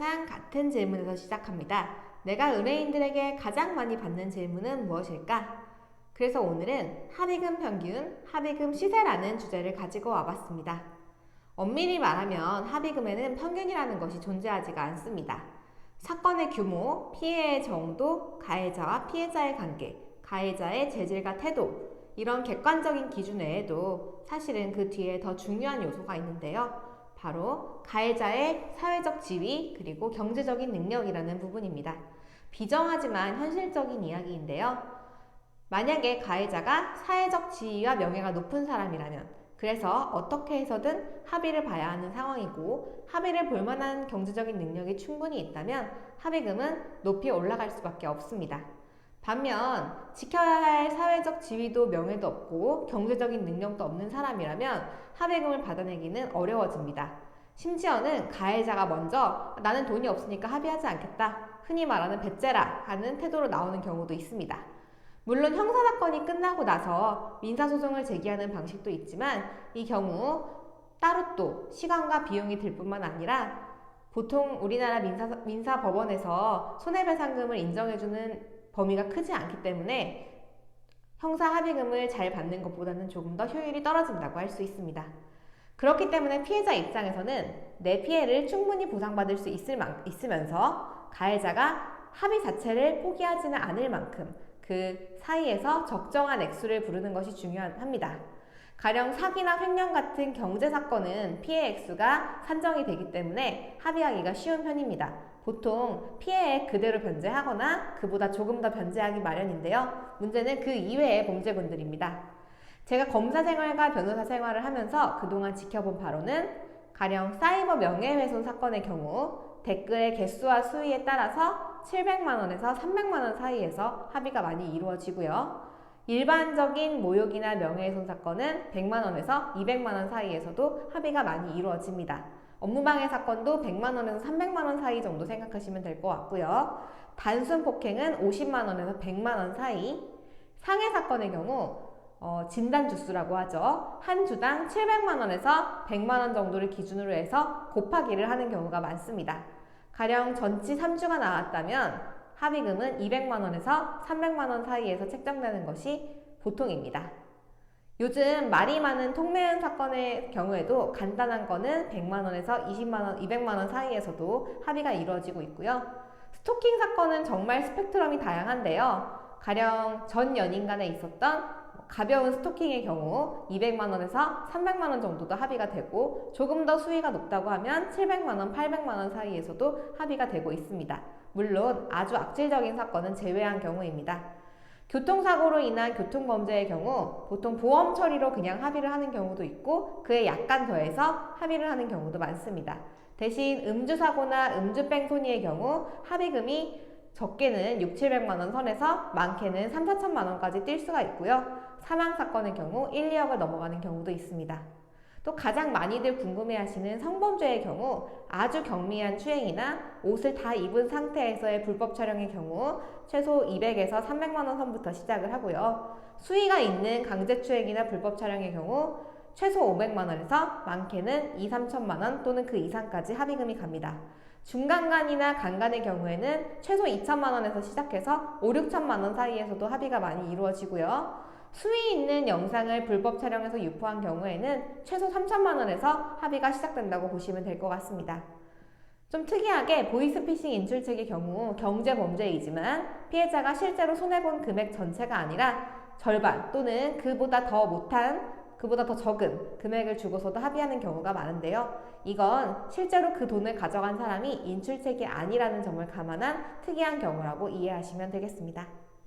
항상 같은 질문에서 시작합니다. 내가 의뢰인들에게 가장 많이 받는 질문은 무엇일까? 그래서 오늘은 합의금 평균, 합의금 시세라는 주제를 가지고 와봤습니다. 엄밀히 말하면 합의금에는 평균이라는 것이 존재하지가 않습니다. 사건의 규모, 피해의 정도, 가해자와 피해자의 관계, 가해자의 재질과 태도, 이런 객관적인 기준 외에도 사실은 그 뒤에 더 중요한 요소가 있는데요. 바로 가해자의 사회적 지위 그리고 경제적인 능력이라는 부분입니다. 비정하지만 현실적인 이야기인데요. 만약에 가해자가 사회적 지위와 명예가 높은 사람이라면, 그래서 어떻게 해서든 합의를 봐야 하는 상황이고 합의를 볼 만한 경제적인 능력이 충분히 있다면 합의금은 높이 올라갈 수밖에 없습니다. 반면 지켜야 할 사회적 지위도 명예도 없고 경제적인 능력도 없는 사람이라면 합의금을 받아내기는 어려워집니다. 심지어는 가해자가 먼저 나는 돈이 없으니까 합의하지 않겠다, 흔히 말하는 배째라 하는 태도로 나오는 경우도 있습니다. 물론 형사사건이 끝나고 나서 민사소송을 제기하는 방식도 있지만 이 경우 따로 또 시간과 비용이 들 뿐만 아니라 보통 우리나라 민사법원에서 손해배상금을 인정해주는 범위가 크지 않기 때문에 형사 합의금을 잘 받는 것보다는 조금 더 효율이 떨어진다고 할 수 있습니다. 그렇기 때문에 피해자 입장에서는 내 피해를 충분히 보상받을 수 있으면서 가해자가 합의 자체를 포기하지는 않을 만큼 그 사이에서 적정한 액수를 부르는 것이 중요합니다. 가령 사기나 횡령 같은 경제사건은 피해 액수가 산정이 되기 때문에 합의하기가 쉬운 편입니다. 보통 피해액 그대로 변제하거나 그보다 조금 더 변제하기 마련인데요. 문제는 그 이외의 범죄군들입니다. 제가 검사 생활과 변호사 생활을 하면서 그동안 지켜본 바로는 가령 사이버 명예훼손 사건의 경우 댓글의 개수와 수위에 따라서 700만원에서 300만원 사이에서 합의가 많이 이루어지고요. 일반적인 모욕이나 명예훼손 사건은 100만원에서 200만원 사이에서도 합의가 많이 이루어집니다. 업무방해 사건도 100만원에서 300만원 사이 정도 생각하시면 될 것 같고요. 단순 폭행은 50만원에서 100만원 사이, 상해 사건의 경우 진단주수라고 하죠. 한 주당 700만원에서 100만원 정도를 기준으로 해서 곱하기를 하는 경우가 많습니다. 가령 전치 3주가 나왔다면 합의금은 200만원에서 300만원 사이에서 책정되는 것이 보통입니다. 요즘 말이 많은 통매음 사건의 경우에도 간단한 거는 100만원에서 20만원, 200만원 사이에서도 합의가 이루어지고 있고요. 스토킹 사건은 정말 스펙트럼이 다양한데요. 가령 전 연인 간에 있었던 가벼운 스토킹의 경우 200만원에서 300만원 정도도 합의가 되고, 조금 더 수위가 높다고 하면 700만원, 800만원 사이에서도 합의가 되고 있습니다. 물론 아주 악질적인 사건은 제외한 경우입니다. 교통사고로 인한 교통범죄의 경우 보통 보험 처리로 그냥 합의를 하는 경우도 있고 그에 약간 더해서 합의를 하는 경우도 많습니다. 대신 음주사고나 음주뺑소니의 경우 합의금이 적게는 6, 700만원 선에서 많게는 3, 4천만원까지 뛸 수가 있고요. 사망사건의 경우 1, 2억을 넘어가는 경우도 있습니다. 또 가장 많이들 궁금해하시는 성범죄의 경우 아주 경미한 추행이나 옷을 다 입은 상태에서의 불법 촬영의 경우 최소 200에서 300만원 선부터 시작을 하고요. 수위가 있는 강제추행이나 불법 촬영의 경우 최소 500만원에서 많게는 2, 3천만원 또는 그 이상까지 합의금이 갑니다. 중간간이나 간간의 경우에는 최소 2천만원에서 시작해서 5, 6천만원 사이에서도 합의가 많이 이루어지고요. 수위 있는 영상을 불법 촬영해서 유포한 경우에는 최소 3천만원에서 합의가 시작된다고 보시면 될 것 같습니다. 좀 특이하게 보이스피싱 인출책의 경우 경제범죄이지만 피해자가 실제로 손해본 금액 전체가 아니라 절반 또는 그보다 더 적은 금액을 주고서도 합의하는 경우가 많은데요. 이건 실제로 그 돈을 가져간 사람이 인출책이 아니라는 점을 감안한 특이한 경우라고 이해하시면 되겠습니다.